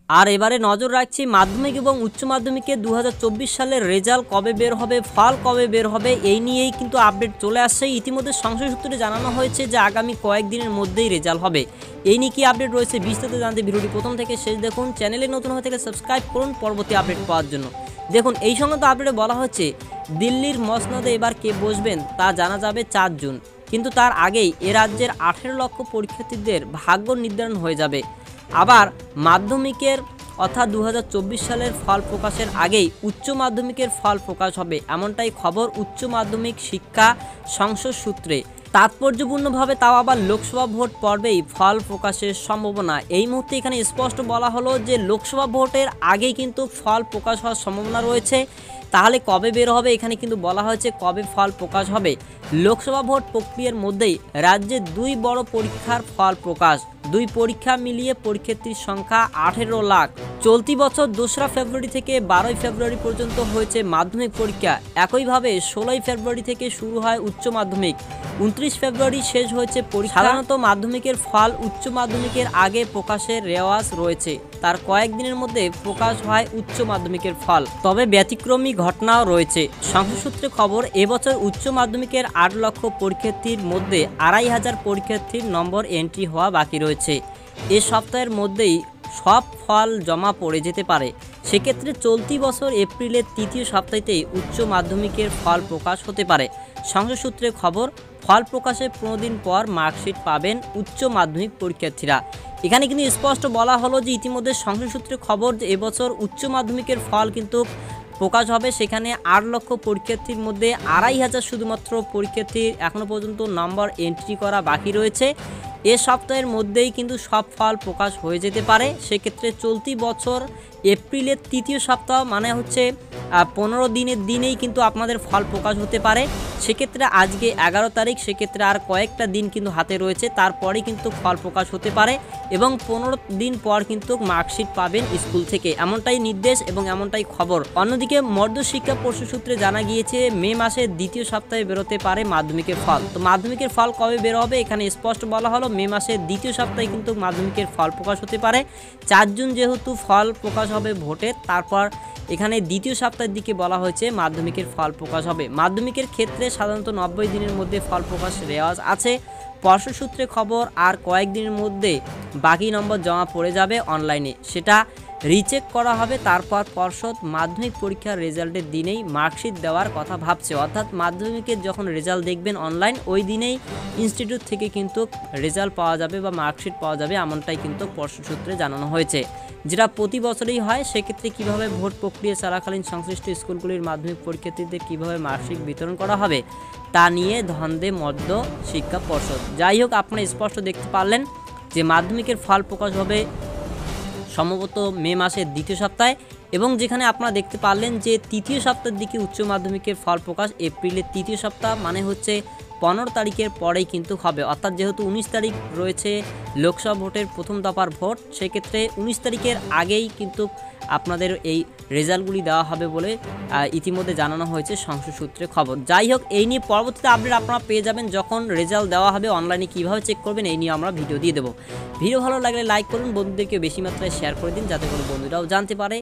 আর এবারে নজর রাখছি মাধ্যমিক এবং উচ্চ মাধ্যমিকে 2024 সালের রেজাল্ট কবে বের হবে, ফল কবে বের হবে, এই নিয়েই কিন্তু আপডেট চলে আসছে। ইতিমধ্যে সংসদ সূত্রে জানানো হয়েছে যে আগামী কয়েকদিনের মধ্যেই রেজাল্ট হবে। এই নিয়ে কি আপডেট রয়েছে বিস্তারিত জানতে ভিডিওটি প্রথম থেকে শেষ দেখুন। চ্যানেলে নতুন হয়ে থাকলে সাবস্ক্রাইব করুন পরবর্তী আপডেট পাওয়ার জন্য। দেখুন, এই সংক্রান্ত আপডেটে বলা হচ্ছে দিল্লির মসনদে এবার কে বসবেন তা জানা যাবে 4 জুন, কিন্তু তার আগেই এ রাজ্যের 18 লক্ষ পরীক্ষার্থীদের ভাগ্য নির্ধারণ হয়ে যাবে। আবার মাধ্যমিকের অর্থাৎ 2024 সালের ফল প্রকাশের আগেই উচ্চ মাধ্যমিকের ফল প্রকাশ হবে, এমনটাই খবর উচ্চ মাধ্যমিক শিক্ষা সংসদ সূত্রে। তাৎপর্যপূর্ণভাবে তাও আবার লোকসভা ভোট পর্বেই ফল প্রকাশের সম্ভাবনা। এই মুহূর্তে এখানে স্পষ্ট বলা হলো যে লোকসভা ভোটের আগেই কিন্তু ফল প্রকাশ হওয়ার সম্ভাবনা রয়েছে। তাহলে কবে বের হবে, এখানে কিন্তু বলা হয়েছে কবে ফল প্রকাশ হবে। লোকসভা ভোট প্রক্রিয়ার মধ্যেই রাজ্যে 2 বড় পরীক্ষার ফল প্রকাশ। 2 পরীক্ষা মিলিয়ে পরীক্ষার্থীর সংখ্যা 18 লাখ। চলতি বছর 2রা ফেব্রুয়ারি থেকে 12ই ফেব্রুয়ারি পর্যন্ত হয়েছে মাধ্যমিক পরীক্ষা। একইভাবে 16ই ফেব্রুয়ারি থেকে শুরু হয় উচ্চ মাধ্যমিক, 29 ফেব্রুয়ারি শেষ হয়েছে পরীক্ষা। সাধারণত মাধ্যমিকের ফল উচ্চ মাধ্যমিকের আগে প্রকাশের রেওয়াজ রয়েছে, তার কয়েকদিনের মধ্যে প্রকাশ হয় উচ্চ মাধ্যমিকের ফল। তবে ব্যতিক্রমী ঘটনাও রয়েছে। সংসদ সূত্রে খবর, এবছর উচ্চ মাধ্যমিকের 8 লক্ষ পরীক্ষার্থীর মধ্যে 2,500 পরীক্ষার্থীর নম্বর এন্ট্রি হওয়া বাকি রয়েছে। এ সপ্তাহের মধ্যেই সব ফল জমা পড়ে যেতে পারে। সেক্ষেত্রে চলতি বছর এপ্রিলের 3য় সপ্তাহেতেই উচ্চ মাধ্যমিকের ফল প্রকাশ হতে পারে। সংসদ সূত্রে খবর, ফল প্রকাশের 15 দিন পর মার্কশিট পাবেন উচ্চ মাধ্যমিক পরীক্ষার্থীরা। এখানে কিন্তু স্পষ্ট বলা হলো যে ইতিমধ্যে সংসদ সূত্রে খবর যে এবছর উচ্চ মাধ্যমিকের ফল কিন্তু প্রকাশ হবে। সেখানে 8 লক্ষ পরীক্ষার্থীর মধ্যে 2,500 শুধুমাত্র পরীক্ষার্থীর এখনও পর্যন্ত নম্বর এন্ট্রি করা বাকি রয়েছে। এ সপ্তাহের মধ্যেই কিন্তু সব ফল প্রকাশ হয়ে যেতে পারে। সেক্ষেত্রে চলতি বছর এপ্রিলের 3য় সপ্তাহ মানে হচ্ছে 15 দিনের দিনেই কিন্তু আপনাদের ফল প্রকাশ হতে পারে। সেক্ষেত্রে আজকে 11 তারিখ, সেক্ষেত্রে আর কয়েকটা দিন কিন্তু হাতে রয়েছে, তারপরেই কিন্তু ফল প্রকাশ হতে পারে এবং 15 দিন পর কিন্তু মার্কশিট পাবেন স্কুল থেকে, এমনটাই নির্দেশ এবং এমনটাই খবর। অন্যদিকে মধ্যশিক্ষা পর্ষদ সূত্রে জানা গিয়েছে মে মাসের 2য় সপ্তাহে বেরোতে পারে মাধ্যমিকের ফল। তো মাধ্যমিকের ফল কবে বের হবে, এখানে স্পষ্ট বলা হলো মে মাসের 2য় সপ্তাহে কিন্তু মাধ্যমিকের ফল প্রকাশ হতে পারে। 4 জুন যেহেতু ফল প্রকাশ হবে ভোটের, তারপর এখানে 2য় সপ্তাহের দিকে বলা হয়েছে মাধ্যমিকের ফল প্রকাশ হবে। মাধ্যমিকের ক্ষেত্রে সাধারণত 90 দিনের মধ্যে ফল প্রকাশ রেওয়াজ আছে। পর্ষদ সূত্রে খবর, আর কয়েকদিনের মধ্যে বাকি নম্বর জমা পড়ে যাবে অনলাইনে, সেটা রিচেক করা হবে। তারপর পর্ষদ মাধ্যমিক পরীক্ষার রেজাল্টের দিনেই মার্কশিট দেওয়ার কথা ভাবছে, অর্থাৎ মাধ্যমিকের যখন রেজাল্ট দেখবেন অনলাইন, ওই দিনেই ইনস্টিটিউট থেকে কিন্তু রেজাল্ট পাওয়া যাবে বা মার্কশিট পাওয়া যাবে, এমনটাই কিন্তু পর্ষদ সূত্রে জানানো হয়েছে, যেটা প্রতি বছরই হয়। সেক্ষেত্রে কীভাবে ভোট প্রক্রিয়া চলাকালীন সংশ্লিষ্ট স্কুলগুলির মাধ্যমিক পরীক্ষার্থীদের কীভাবে মার্কশিট বিতরণ করা হবে তা নিয়ে ধন্দে মধ্য শিক্ষা পর্ষদ। যাই হোক, আপনারা স্পষ্ট দেখতে পারলেন যে মাধ্যমিকের ফল প্রকাশ হবে সম্ভবত মে মাসের 2য় সপ্তাহে, এবং যেখানে আপনারা দেখতে পারলেন যে 3য় সপ্তাহের দিকে উচ্চ মাধ্যমিকের ফল প্রকাশ এপ্রিলের 3য় সপ্তাহ, মানে হচ্ছে 15 তারিখের পরেই কিন্তু হবে। অর্থাৎ যেহেতু 19 তারিখ রয়েছে লোকসভা ভোটের প্রথম দফার ভোট, সেক্ষেত্রে 19 তারিখের আগেই কিন্তু আপনাদের এই রেজাল্টগুলি দেওয়া হবে বলে ইতিমধ্যে জানানো হয়েছে সংসদ সূত্রে খবর। যাই হোক, এই নিয়ে পরবর্তীতে আপডেট আপনারা পেয়ে যাবেন যখন রেজাল্ট দেওয়া হবে। অনলাইনে কীভাবে চেক করবেন এই নিয়ে আমরা ভিডিও দিয়ে দেবো। ভিডিও ভালো লাগলে লাইক করুন, বন্ধুদেরকে বেশি মাত্রায় শেয়ার করে দিন যাতে করে বন্ধুরাও জানতে পারে।